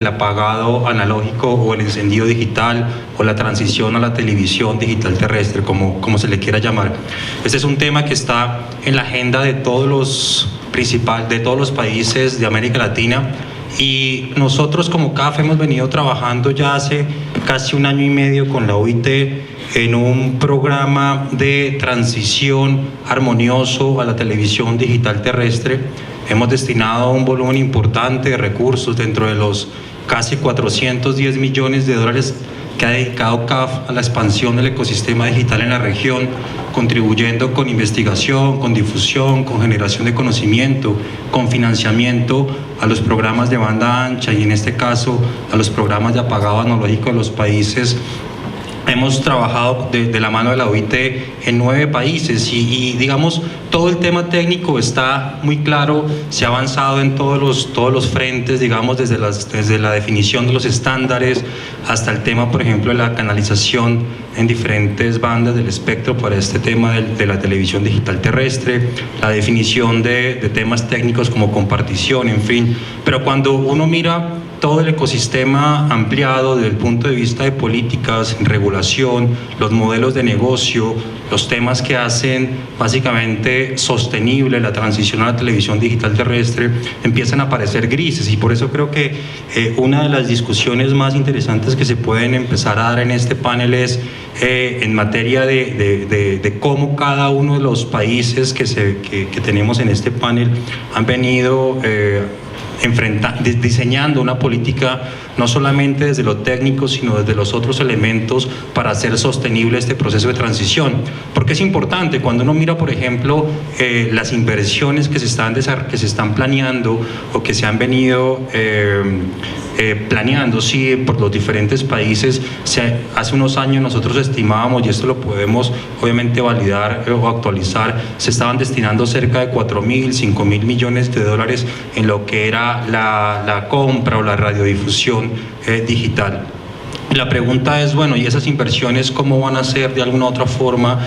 el apagado analógico o el encendido digital o la transición a la televisión digital terrestre, como se le quiera llamar. Este es un tema que está en la agenda de todos los países de América Latina, y nosotros como CAF hemos venido trabajando ya hace casi 1 año y medio con la OIT en un programa de transición armonioso a la televisión digital terrestre. Hemos destinado un volumen importante de recursos dentro de los casi 410 millones de dólares que ha dedicado CAF a la expansión del ecosistema digital en la región, contribuyendo con investigación, con difusión, con generación de conocimiento, con financiamiento a los programas de banda ancha y en este caso a los programas de apagado analógico de los países. Hemos trabajado de la mano de la OIT en 9 países y digamos, todo el tema técnico está muy claro, se ha avanzado en todos los frentes, digamos, desde la definición de los estándares hasta el tema, por ejemplo, de la canalización en diferentes bandas del espectro para este tema de la televisión digital terrestre, la definición de temas técnicos como compartición, en fin. Pero cuando uno mira todo el ecosistema ampliado desde el punto de vista de políticas, regulación, los modelos de negocio, los temas que hacen básicamente sostenible la transición a la televisión digital terrestre, empiezan a aparecer grises, y por eso creo que una de las discusiones más interesantes que se pueden empezar a dar en este panel es en materia de cómo cada uno de los países que tenemos en este panel han venido diseñando una política no solamente desde lo técnico, sino desde los otros elementos para hacer sostenible este proceso de transición. Porque es importante, cuando uno mira, por ejemplo, las inversiones que se están planeando o que se han venido planeando, sí, por los diferentes países. Hace unos años nosotros estimábamos, y esto lo podemos obviamente validar o actualizar, se estaban destinando cerca de 4.000, 5.000 millones de dólares en lo que era la compra o la radiodifusión digital. La pregunta es, bueno, ¿y esas inversiones cómo van a ser de alguna u otra forma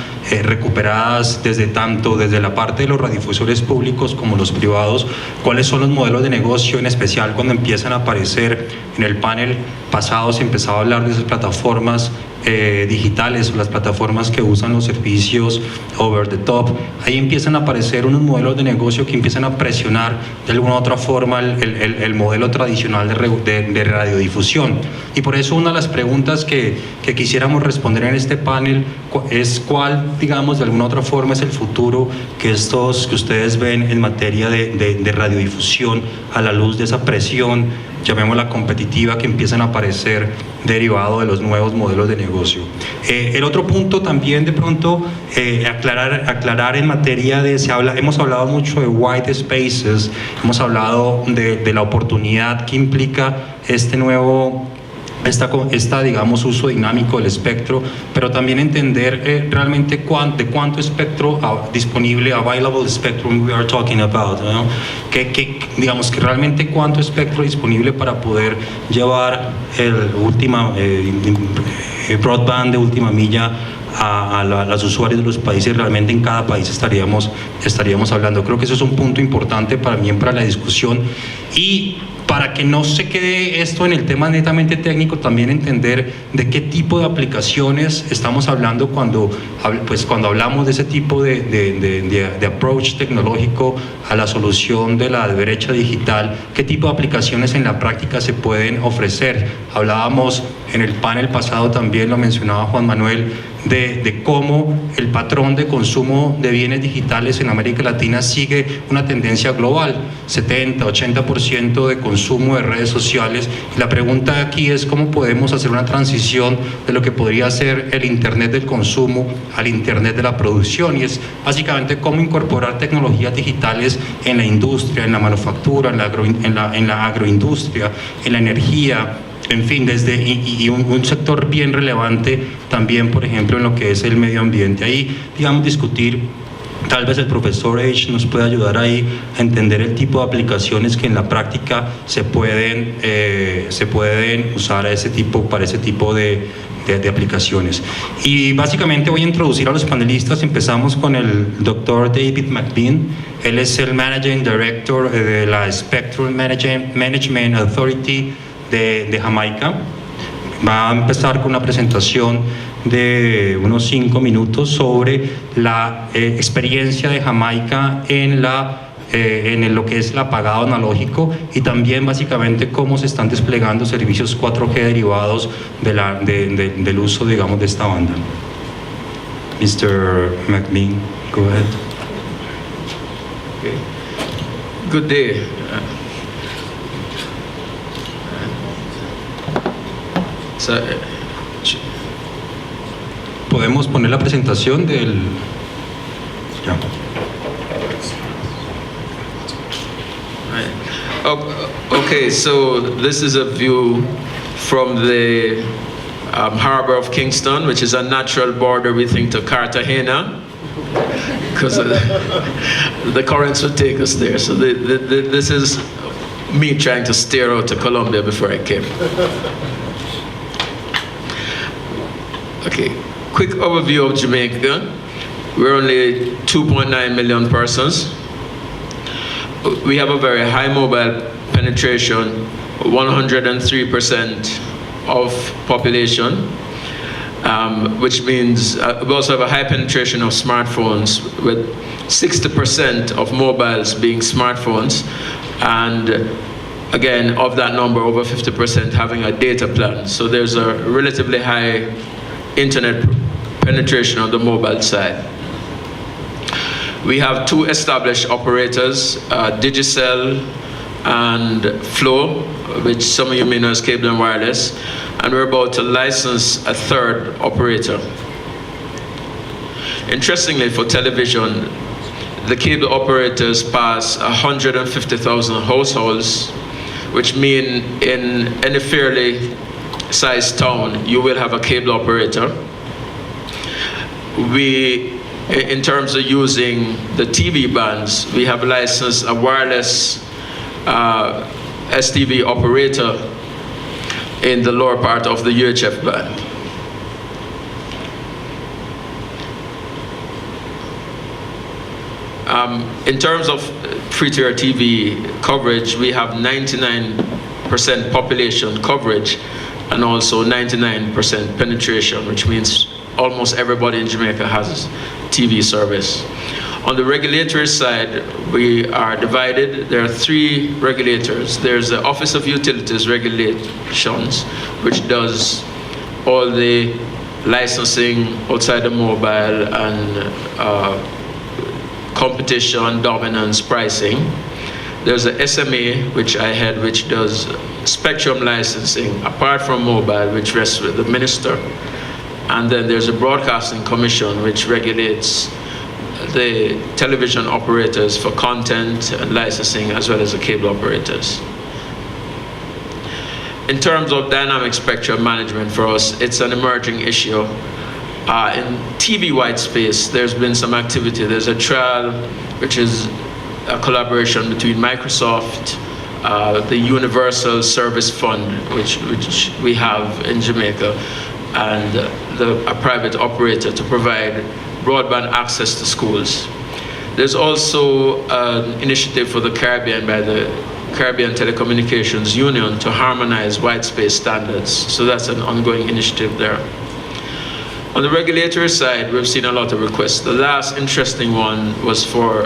recuperadas desde la parte de los radiodifusores públicos como los privados? ¿Cuáles son los modelos de negocio, en especial cuando empiezan a aparecer? En el panel pasado se empezaba a hablar de esas plataformas digitales, o las plataformas que usan los servicios over the top. Ahí empiezan a aparecer unos modelos de negocio que empiezan a presionar de alguna u otra forma el modelo tradicional de radiodifusión. Y por eso una de las preguntas que quisiéramos responder en este panel es cuál, digamos, de alguna u otra forma es el futuro que ustedes ven en materia de radiodifusión a la luz de esa presión, llamémosla competitiva, que empiezan a aparecer derivado de los nuevos modelos de negocio. El otro punto también, de pronto, aclarar en materia hemos hablado mucho de white spaces, hemos hablado de la oportunidad que implica digamos, uso dinámico del espectro, pero también entender realmente de cuánto espectro disponible, available spectrum we are talking about, ¿no? Digamos que realmente cuánto espectro disponible para poder llevar el broadband de última milla a los usuarios de los países. Realmente en cada país estaríamos hablando. Creo que eso es un punto importante para la discusión, y para que no se quede esto en el tema netamente técnico, también entender de qué tipo de aplicaciones estamos hablando cuando hablamos de ese tipo de approach tecnológico a la solución de la brecha digital, qué tipo de aplicaciones en la práctica se pueden ofrecer. Hablábamos en el panel pasado, también lo mencionaba Juan Manuel, de cómo el patrón de consumo de bienes digitales en América Latina sigue una tendencia global, 70-80% de consumo de redes sociales. Y la pregunta aquí es cómo podemos hacer una transición de lo que podría ser el Internet del consumo al Internet de la producción, y es básicamente cómo incorporar tecnologías digitales en la industria, en la manufactura, en la agroindustria, en la energía, en fin, y un sector bien relevante también, por ejemplo, en lo que es el medio ambiente. Ahí, digamos, discutir, tal vez el profesor H nos puede ayudar ahí a entender el tipo de aplicaciones que en la práctica se pueden usar para ese tipo de aplicaciones. Y básicamente voy a introducir a los panelistas. Empezamos con el doctor David McBean. Él es el Managing Director de la Spectrum Management Authority de Jamaica. Va a empezar con una presentación de unos 5 minutos sobre la experiencia de Jamaica en lo que es el apagado analógico y también básicamente cómo se están desplegando servicios 4G derivados del uso, digamos, de esta banda. Mr. McLean, go ahead. Okay. Good day. Podemos poner la presentación del... Ya. Okay, so this is a view from the harbor of Kingston, which is a natural border, we think, to Cartagena, because the currents would take us there. So this is me trying to steer out to Colombia before I came. Okay, quick overview of Jamaica. We're only 2.9 million persons. We have a very high mobile penetration, 103% of population, which means we also have a high penetration of smartphones, with 60% of mobiles being smartphones, and again, of that number, over 50% having a data plan. So there's a relatively high internet penetration on the mobile side. We have 2 established operators, Digicel and Flow, which some of you may know as Cable and Wireless, and we're about to license a 3rd operator. Interestingly, for television, the cable operators pass 150,000 households, which mean in any fairly sized town, you will have a cable operator. We, in terms of using the TV bands, we have licensed a wireless STV operator in the lower part of the UHF band. In terms of free-to-air TV coverage, we have 99% population coverage and also 99% penetration, which means almost everybody in Jamaica has TV service. On the regulatory side, we are divided. There are 3 regulators. There's the Office of Utilities Regulations, which does all the licensing outside the mobile and competition, dominance, pricing. There's the SMA, which I head, which does spectrum licensing, apart from mobile, which rests with the minister. And then there's a Broadcasting Commission, which regulates the television operators for content and licensing, as well as the cable operators. In terms of dynamic spectrum management for us, it's an emerging issue. In TV white space, there's been some activity. There's a trial, which is a collaboration between Microsoft, the Universal Service Fund, which we have in Jamaica, and a private operator to provide broadband access to schools. There's also an initiative for the Caribbean by the Caribbean Telecommunications Union to harmonize white space standards. So that's an ongoing initiative there. On the regulatory side, we've seen a lot of requests. The last interesting one was for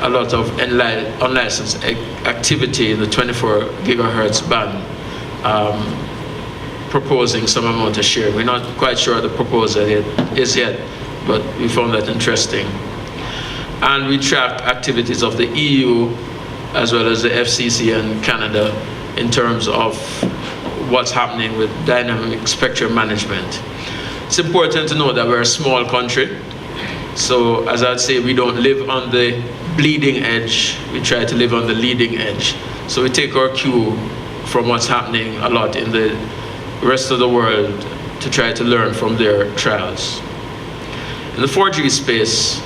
a lot of unlicensed activity in the 24 gigahertz band, proposing some amount of share. We're not quite sure the proposal is yet, but we found that interesting. And we track activities of the EU as well as the FCC and Canada in terms of what's happening with dynamic spectrum management. It's important to know that we're a small country. So as I'd say, we don't live on the bleeding edge. We try to live on the leading edge. So we take our cue from what's happening a lot in the rest of the world to try to learn from their trials. In the 4G space,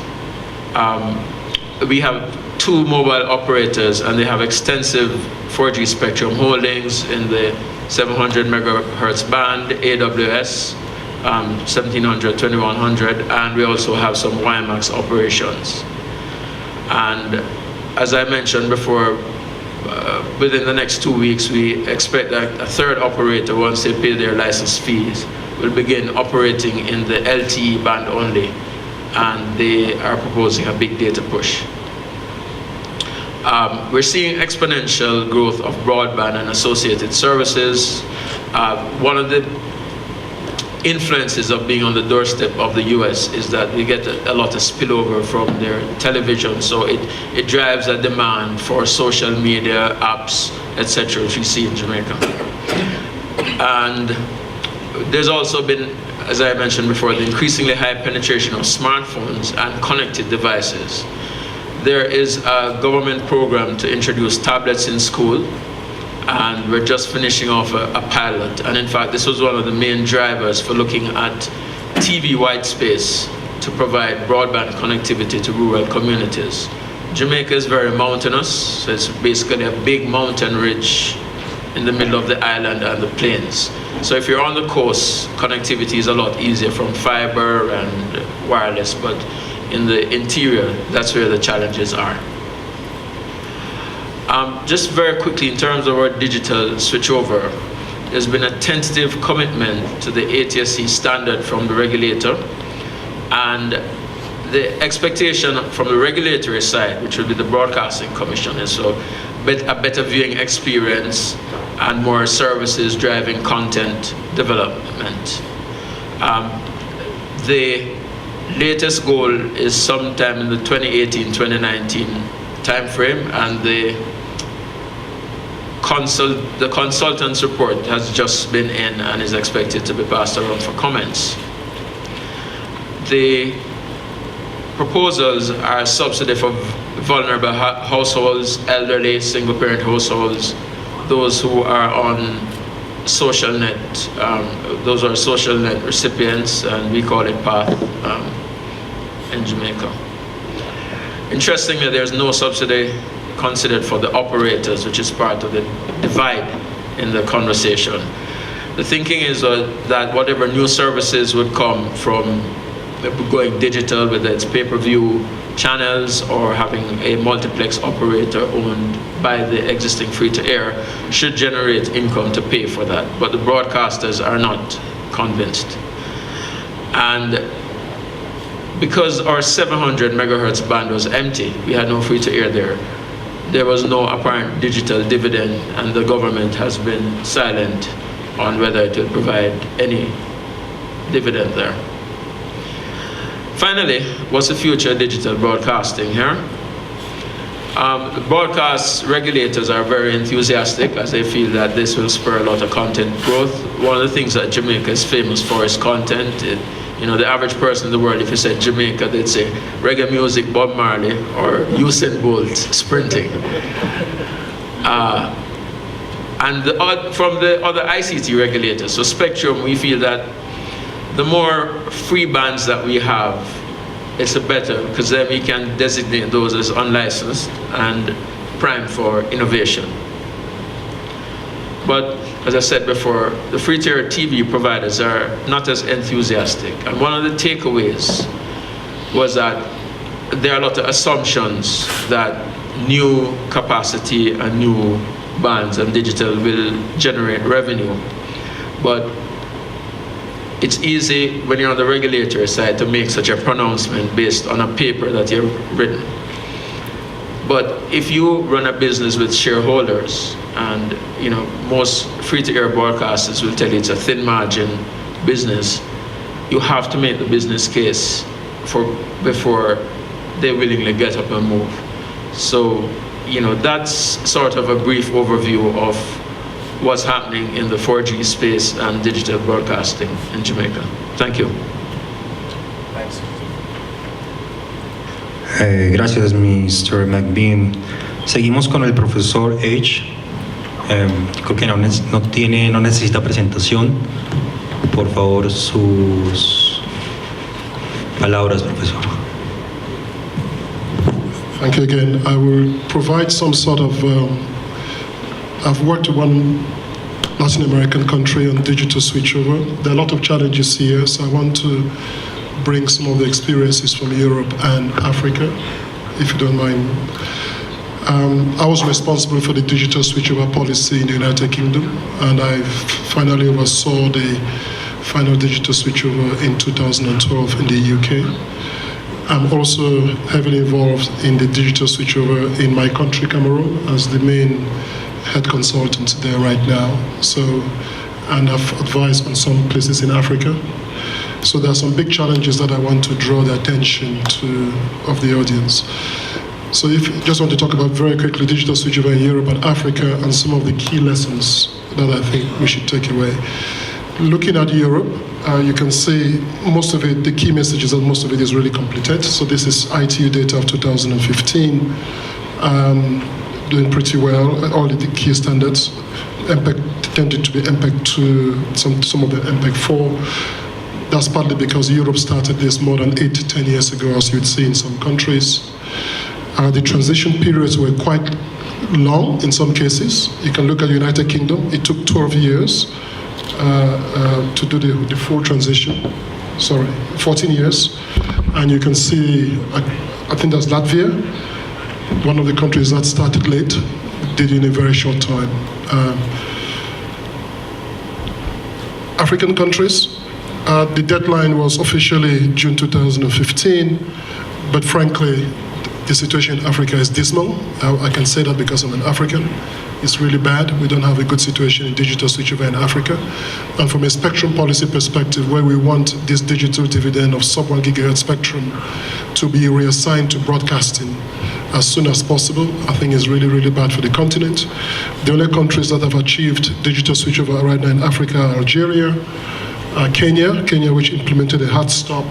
we have 2 mobile operators, and they have extensive 4G spectrum holdings in the 700 megahertz band, AWS, 1700, 2100, and we also have some WiMAX operations. And as I mentioned before, within the next 2 weeks, we expect that a third operator, once they pay their license fees, will begin operating in the LTE band only, and they are proposing a big data push. We're seeing exponential growth of broadband and associated services. One of the influences of being on the doorstep of the US is that we get a lot of spillover from their television, so it drives a demand for social media, apps, etc., which we see in Jamaica. And there's also been, as I mentioned before, the increasingly high penetration of smartphones and connected devices. There is a government program to introduce tablets in school, and we're just finishing off a pilot. And in fact, this was one of the main drivers for looking at TV white space to provide broadband connectivity to rural communities. Jamaica is very mountainous, so it's basically a big mountain ridge in the middle of the island and the plains. So if you're on the coast, connectivity is a lot easier from fiber and wireless, but in the interior, that's where the challenges are. Just very quickly, in terms of our digital switchover, there's been a tentative commitment to the ATSC standard from the regulator, and the expectation from the regulatory side, which will be the Broadcasting Commission, is so a better viewing experience and more services driving content development. The latest goal is sometime in the 2018-2019 timeframe, and the consultant's report has just been in and is expected to be passed around for comments. The proposals are subsidy for vulnerable households, elderly, single-parent households, those who are on social net, those are social net recipients, and we call it PATH in Jamaica. Interestingly, there's no subsidy considered for the operators, which is part of the divide in the conversation. The thinking is that whatever new services would come from going digital, whether it's pay-per-view channels or having a multiplex operator owned by the existing free-to-air, should generate income to pay for that. But the broadcasters are not convinced. And because our 700 megahertz band was empty, we had no free-to-air there. There was no apparent digital dividend, and the government has been silent on whether it will provide any dividend there. Finally, what's the future of digital broadcasting here? The broadcast regulators are very enthusiastic, as they feel that this will spur a lot of content growth. One of the things that Jamaica is famous for is content. You know, the average person in the world, if you said Jamaica, they'd say reggae music, Bob Marley, or Usain Bolt sprinting. And from the other ICT regulators, so Spectrum, we feel that the more free bands that we have, it's a better, because then we can designate those as unlicensed and prime for innovation. But as I said before, the free-to-air TV providers are not as enthusiastic. And one of the takeaways was that there are a lot of assumptions that new capacity and new bands and digital will generate revenue. But it's easy when you're on the regulatory side to make such a pronouncement based on a paper that you've written. But if you run a business with shareholders, and you know, most free-to-air broadcasters will tell you it's a thin margin business, you have to make the business case before they willingly get up and move. So, you know, that's sort of a brief overview of what's happening in the 4G space and digital broadcasting in Jamaica. Thank you. Thanks. Gracias, Mr. McBean. Seguimos con el profesor H. Creo que no necesita presentación. Por favor, sus palabras, profesor. Thank you again. I will provide some sort of, I've worked in one Latin American country on digital switchover. There are a lot of challenges here, so I want to bring some of the experiences from Europe and Africa, if you don't mind. I was responsible for the digital switchover policy in the United Kingdom, and I finally oversaw the final digital switchover in 2012 in the UK. I'm also heavily involved in the digital switchover in my country, Cameroon, as the main head consultant there right now. And I've advised on some places in Africa. So there are some big challenges that I want to draw the attention of the audience. So if you just want to talk about very quickly digital switchover in Europe and Africa and some of the key lessons that I think we should take away. Looking at Europe, you can see most of it, the key message is that most of it is really completed. So this is ITU data of 2015, doing pretty well. All the key standards, MPEG tended to be MPEG 2, some of the MPEG 4. That's partly because Europe started this more than 8 to 10 years ago, as you'd see in some countries. The transition periods were quite long in some cases. You can look at the United Kingdom. It took 12 years to do the full transition. 14 years. And you can see, I think that's Latvia, one of the countries that started late, did it in a very short time. African countries, the deadline was officially June 2015, but frankly, the situation in Africa is dismal. I can say that because I'm an African. It's really bad. We don't have a good situation in digital switchover in Africa. And from a spectrum policy perspective, where we want this digital dividend of sub-1 gigahertz spectrum to be reassigned to broadcasting as soon as possible, I think is really, really bad for the continent. The only countries that have achieved digital switchover right now in Africa are Algeria, Kenya, which implemented a hard stop,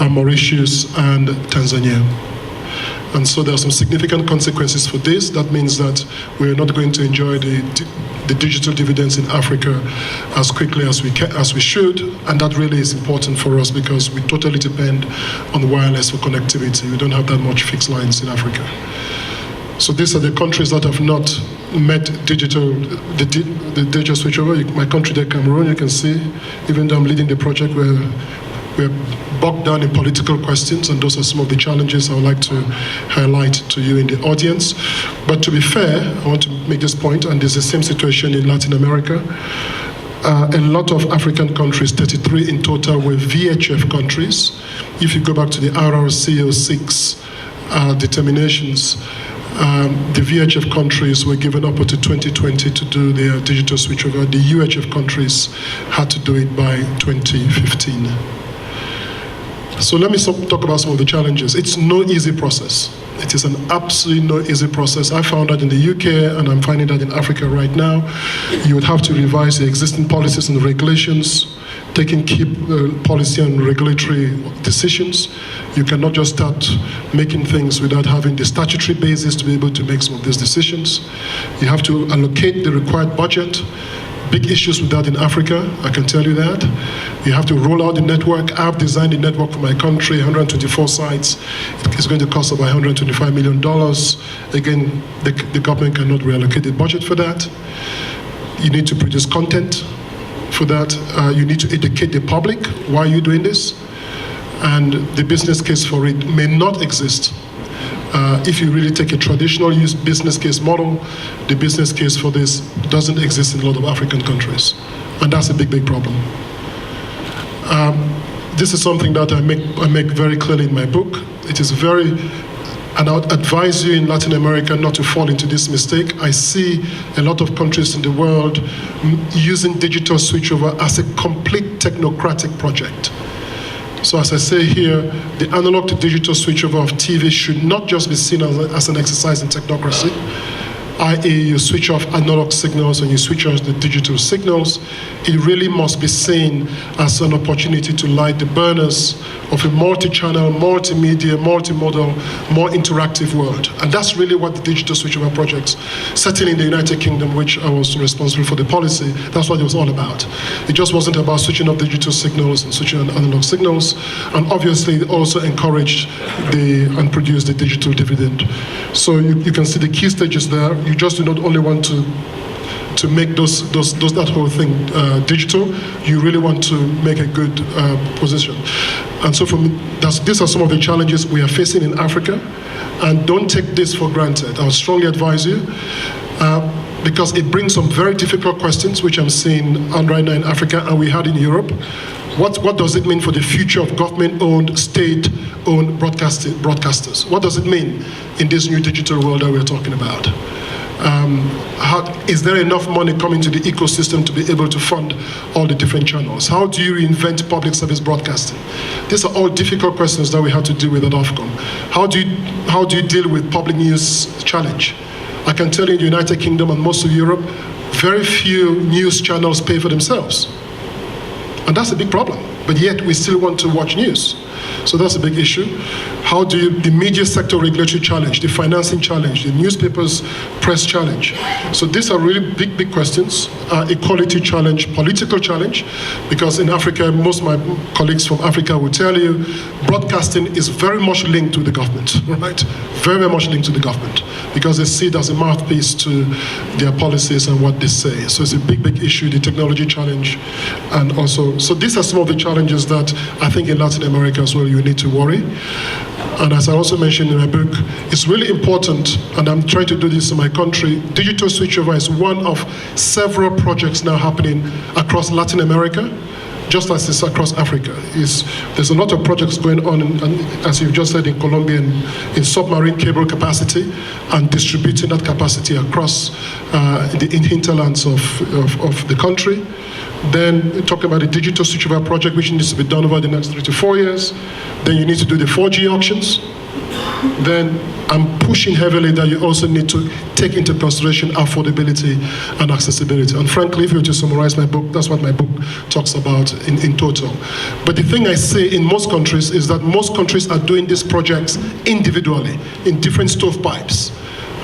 Mauritius, and Tanzania. And so there are some significant consequences for this. That means that we're not going to enjoy the digital dividends in Africa as quickly as we should, and that really is important for us because we totally depend on wireless for connectivity. We don't have that much fixed lines in Africa. So these are the countries that have not met the digital switchover. My country there, Cameroon, you can see, even though I'm leading the project, we're bogged down in political questions, and those are some of the challenges I would like to highlight to you in the audience. But to be fair, I want to make this point, and there's the same situation in Latin America. A lot of African countries, 33 in total, were VHF countries. If you go back to the RRC06 determinations, the VHF countries were given up to 2020 to do their digital switchover. The UHF countries had to do it by 2015. So let me talk about some of the challenges. It's no easy process. It is an absolutely no easy process. I found that in the UK, and I'm finding that in Africa right now. You would have to revise the existing policies and regulations, taking key policy and regulatory decisions. You cannot just start making things without having the statutory basis to be able to make some of these decisions. You have to allocate the required budget. Big issues with that in Africa, I can tell you that. You have to roll out the network. I've designed the network for my country, 124 sites. It's going to cost about $125 million. Again, the government cannot reallocate the budget for that. You need to produce content for that. You need to educate the public. Why are you doing this? And the business case for it may not exist. If you really take a traditional business case model, the business case for this doesn't exist in a lot of African countries. And that's a big, big problem. This is something that I make very clearly in my book. It is and I would advise you in Latin America not to fall into this mistake. I see a lot of countries in the world using digital switchover as a complete technocratic project. So as I say here, the analog to digital switchover of TV should not just be seen as an exercise in technocracy, i.e. you switch off analog signals and you switch on the digital signals. It really must be seen as an opportunity to light the burners of a multi-channel, multimedia, multimodal, more interactive world. And that's really what the digital switchover projects, certainly in the United Kingdom, which I was responsible for the policy, that's what it was all about. It just wasn't about switching off digital signals and switching on analog signals. And obviously it also encouraged and produced the digital dividend. So you can see the key stages there. You just do not only want to to make that whole thing digital, you really want to make a good position. And so these are some of the challenges we are facing in Africa. And don't take this for granted. I would strongly advise you, because it brings some very difficult questions, which I'm seeing right now in Africa and we had in Europe. What does it mean for the future of government-owned, state-owned broadcasters? What does it mean in this new digital world that we're talking about? Is there enough money coming to the ecosystem to be able to fund all the different channels? How do you reinvent public service broadcasting? These are all difficult questions that we have to deal with at Ofcom. How do you deal with public news challenge? I can tell you in the United Kingdom and most of Europe, very few news channels pay for themselves. And that's a big problem, but yet we still want to watch news. So that's a big issue. How do the media sector regulatory challenge, the financing challenge, the newspapers press challenge? So these are really big questions. Equality challenge, political challenge, because in Africa, most of my colleagues from Africa will tell you, broadcasting is very much linked to the government, right? Very much linked to the government, because they see it as a mouthpiece to their policies and what they say. So it's a big issue, the technology challenge, and also, so these are some of the challenges that I think in Latin America as well you need to worry. And as I also mentioned in my book, it's really important, and I'm trying to do this in my country, digital switchover is one of several projects now happening across Latin America, just as it's across Africa. There's a lot of projects going on, and as you've just said, in Colombia, in submarine cable capacity and distributing that capacity across the hinterlands of the country. Then talking about the digital switchover project, which needs to be done over the next 3 to 4 years. Then you need to do the 4G auctions. Then I'm pushing heavily that you also need to take into consideration affordability and accessibility. And frankly, if you were to summarize my book, that's what my book talks about in total. But the thing I say in most countries is that most countries are doing these projects individually, in different stovepipes.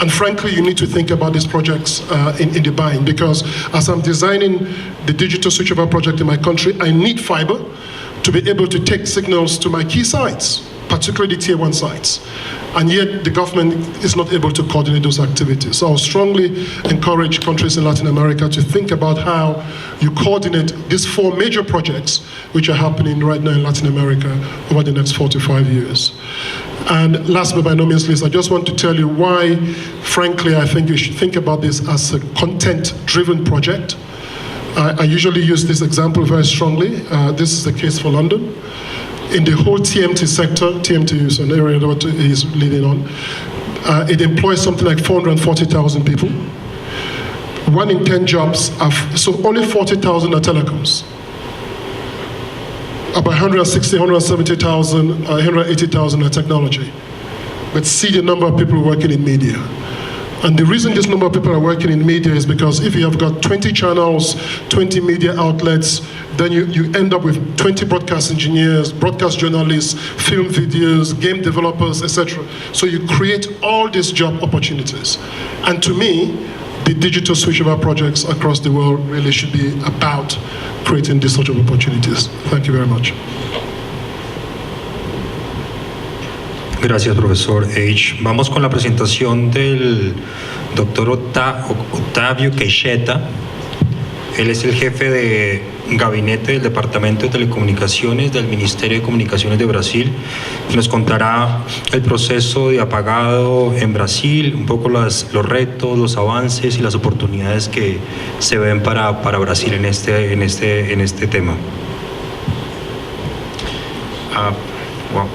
And frankly, you need to think about these projects in the buying, because as I'm designing the digital switchover project in my country, I need fiber to be able to take signals to my key sites, particularly the tier 1 sites. And yet the government is not able to coordinate those activities. So I'll strongly encourage countries in Latin America to think about how you coordinate these 4 major projects which are happening right now in Latin America over the next 4 to 5 years. And last but by no means least, I just want to tell you why, frankly, I think you should think about this as a content-driven project. I usually use this example very strongly. This is the case for London. In the whole TMT sector, TMT is an area that he's leading on, it employs something like 440,000 people. 1 in 10 jobs, so only 40,000 are telecoms. About 160, 170,000, 180,000 are technology. But see the number of people working in media. And the reason this number of people are working in media is because if you have got 20 channels, 20 media outlets, then you end up with 20 broadcast engineers, broadcast journalists, film videos, game developers, etc. So you create all these job opportunities. And to me, the digital switchover projects across the world really should be about creating these sort of opportunities. Thank you very much. Gracias, profesor H. Vamos con la presentación del doctor Otávio Queixeta. Él es el jefe de gabinete del Departamento de Telecomunicaciones del Ministerio de Comunicaciones de Brasil. Nos contará el proceso de apagado en Brasil, un poco los retos, los avances y las oportunidades que se ven para Brasil en este tema. Well,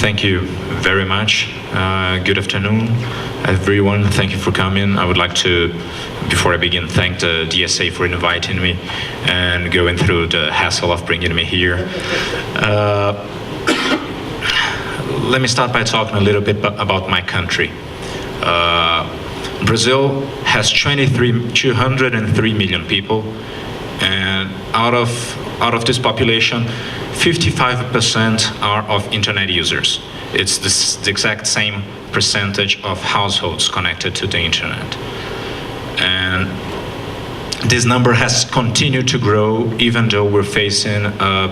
thank you very much. Good afternoon, everyone. Thank you for coming. I would like to, before I begin, thank the DSA for inviting me and going through the hassle of bringing me here. Let me start by talking a little bit about my country. Brazil has 203 million people, and out of this population, 55% are of internet users. It's the exact same percentage of households connected to the internet. And this number has continued to grow even though we're facing a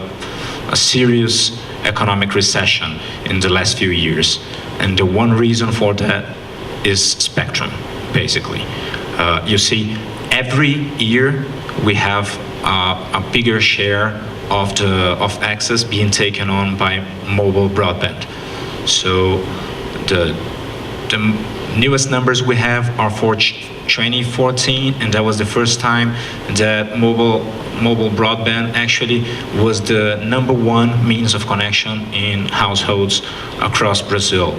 serious economic recession in the last few years. And the one reason for that is spectrum, basically. You see, every year we have a bigger share of access being taken on by mobile broadband. So the newest numbers we have are for 2014, and that was the first time that mobile broadband actually was the #1 means of connection in households across Brazil.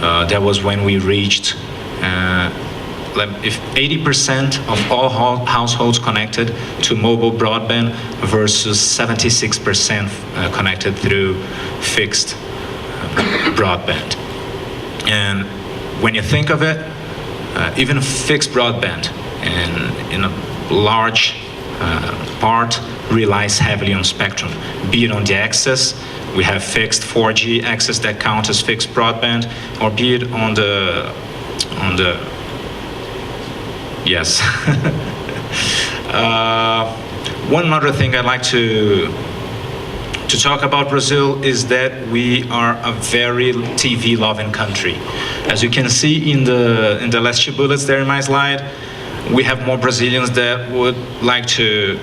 That was when we reached if 80% of all households connected to mobile broadband versus 76% connected through fixed broadband. And when you think of it, even fixed broadband in a large part relies heavily on spectrum, be it on the access. We have fixed 4G access that counts as fixed broadband, or be it on the yes. One other thing I'd like to talk about Brazil is that we are a very TV-loving country. As you can see in the last 2 bullets there in my slide, we have more Brazilians that would like to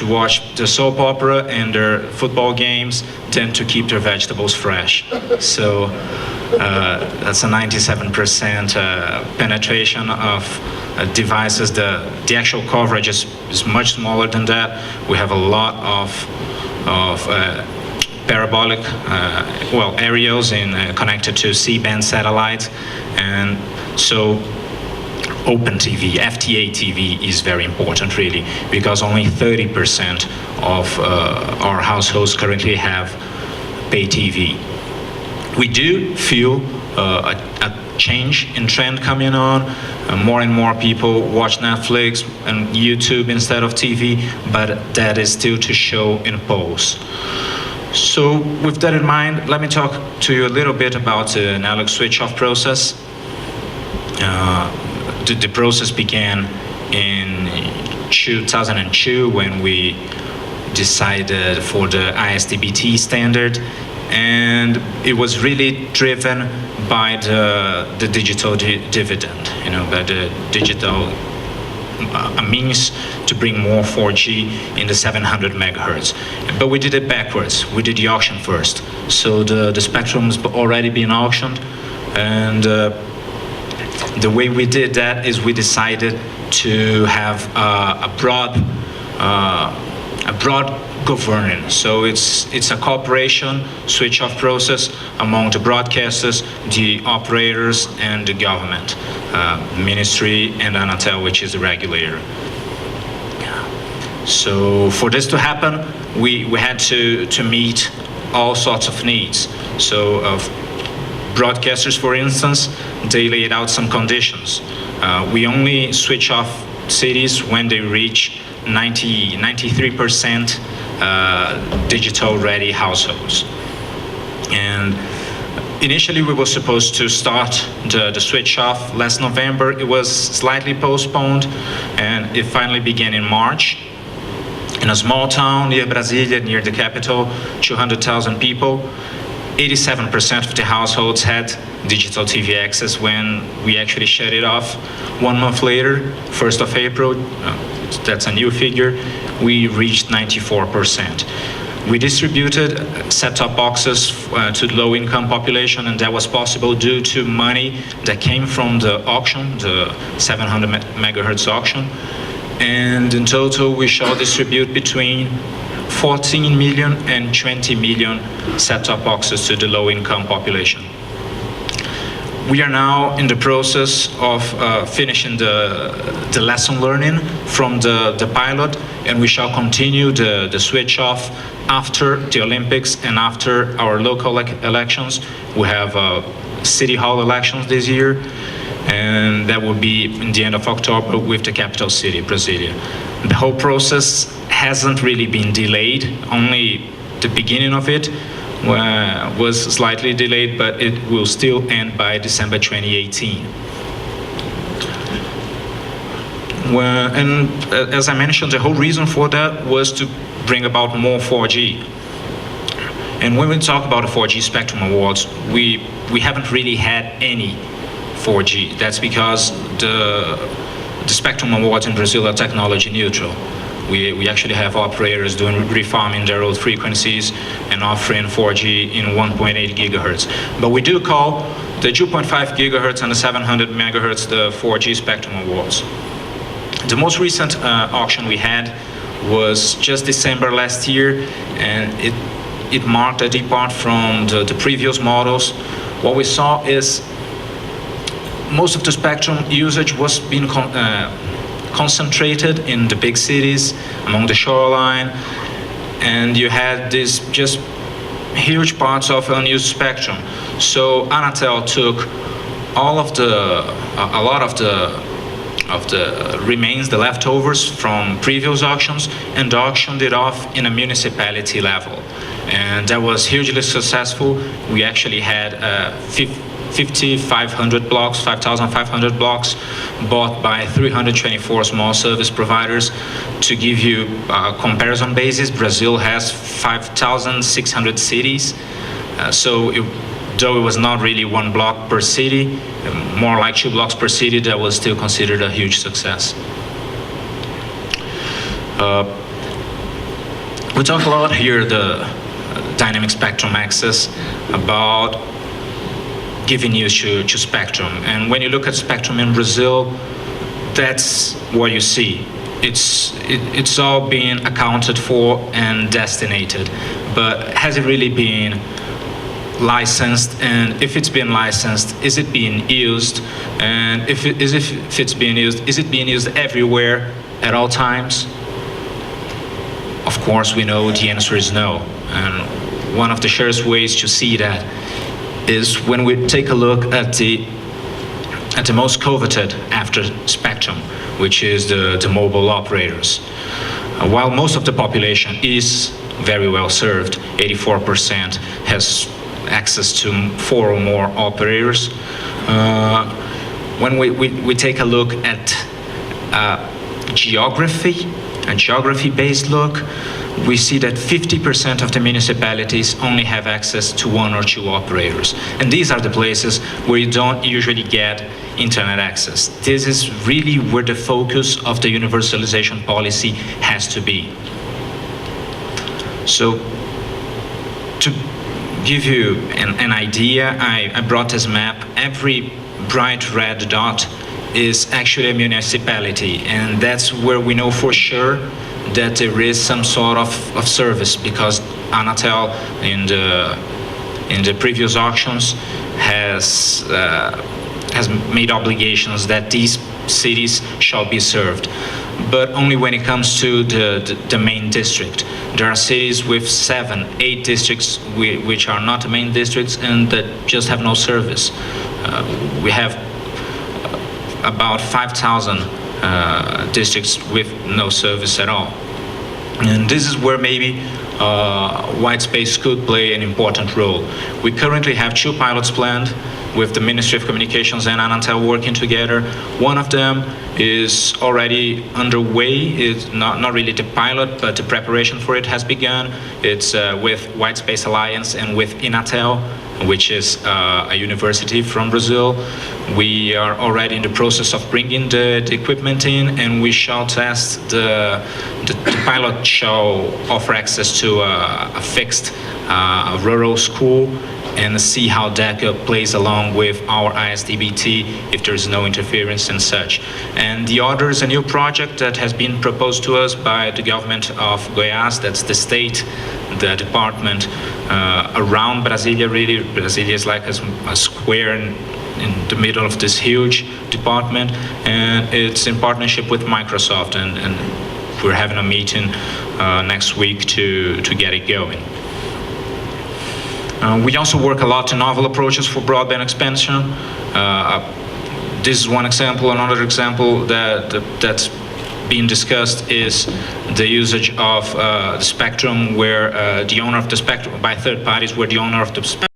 watch the soap opera and their football games than to keep their vegetables fresh. So that's a 97% penetration of devices. The actual coverage is much smaller than that. We have a lot of parabolic aerials connected to C-band satellites, and so open TV, FTA TV is very important really, because only 30% of our households currently have pay TV. We do feel a change in trend coming on. More and more people watch Netflix and YouTube instead of TV, but that is still to show in polls. So with that in mind, let me talk to you a little bit about the analog switch-off process. The process began in 2002 when we decided for the ISDBT standard, and it was really driven by the digital dividend, by the digital a means to bring more 4G in the 700 megahertz. But we did it backwards. We did the auction first. So the spectrum's already been auctioned, and the way we did that is we decided to have a broad governance. So it's a cooperation switch-off process among the broadcasters, the operators, and the government, ministry, and Anatel, which is the regulator. So for this to happen, we had to meet all sorts of needs. So broadcasters, for instance, they laid out some conditions. We only switch off cities when they reach 93% digital-ready households. And initially, we were supposed to start the switch-off last November. It was slightly postponed, and it finally began in March. In a small town near Brasilia, near the capital, 200,000 people, 87% of the households had digital TV access when we actually shut it off. 1 month later, 1st of April, that's a new figure, we reached 94%. We distributed set-top boxes to the low-income population, and that was possible due to money that came from the auction, the 700 megahertz auction. And in total, we shall distribute between 14 million and 20 million set-top boxes to the low-income population. We are now in the process of finishing the lesson learning from the pilot, and we shall continue the switch-off after the Olympics and after our local elections. We have city hall elections this year, and that will be in the end of October with the capital city, Brasilia. The whole process hasn't really been delayed, only the beginning of it was slightly delayed, but it will still end by December 2018. And as I mentioned, the whole reason for that was to bring about more 4G. And when we talk about the 4G Spectrum Awards, we haven't really had any 4G. That's because the spectrum awards in Brazil are technology neutral. We actually have operators doing refarming their old frequencies and offering 4G in 1.8 gigahertz. But we do call the 2.5 gigahertz and the 700 megahertz the 4G spectrum awards. The most recent auction we had was just December last year, and it marked a depart from the previous models. What we saw is most of the spectrum usage was being concentrated in the big cities, along the shoreline, and you had these just huge parts of unused spectrum. So Anatel took a lot of the remains, the leftovers from previous auctions, and auctioned it off in a municipality level. And that was hugely successful. We actually had 5,500 blocks bought by 324 small service providers. To give you a comparison basis, Brazil has 5,600 cities. Though it was not really one block per city, more like 2 blocks per city, that was still considered a huge success. We talk a lot here, the dynamic spectrum access, about giving use to spectrum. And when you look at spectrum in Brazil, that's what you see. It's all being accounted for and destinated, but has it really been licensed? And if it's been licensed, is it being used? And if it's being used, is it being used everywhere at all times? Of course, we know the answer is no. And one of the surest ways to see that is when we take a look at the most coveted after spectrum, which is the mobile operators. While most of the population is very well served, 84% has access to 4 or more operators. When we take a look at geography, a geography-based look, we see that 50% of the municipalities only have access to 1 or 2 operators. And these are the places where you don't usually get internet access. This is really where the focus of the universalization policy has to be. So, to give you an idea, I brought this map. Every bright red dot is actually a municipality, and that's where we know for sure that there is some sort of service, because Anatel in the previous auctions has made obligations that these cities shall be served, but only when it comes to the main district. There are cities with 7, 8 districts which are not the main districts and that just have no service. We have about 5,000 districts with no service at all. And this is where maybe white space could play an important role. We currently have 2 pilots planned with the Ministry of Communications and Anatel working together. One of them is already underway. It's not really the pilot, but the preparation for it has begun. It's with White Space Alliance and with Inatel, which is a university from Brazil. We are already in the process of bringing the equipment in, and we shall test the pilot shall offer access to a fixed rural school and see how that plays along with our ISDBT if there is no interference and such. And the other is a new project that has been proposed to us by the government of Goiás. That's the state, the department around Brasilia. Really, Brasilia is like a square in the middle of this huge department, and it's in partnership with Microsoft, and we're having a meeting next week to get it going. We also work a lot to novel approaches for broadband expansion. This is one example. Another example that's being discussed is the usage of the spectrum where the owner of the spectrum, by third parties, where the owner of the spectrum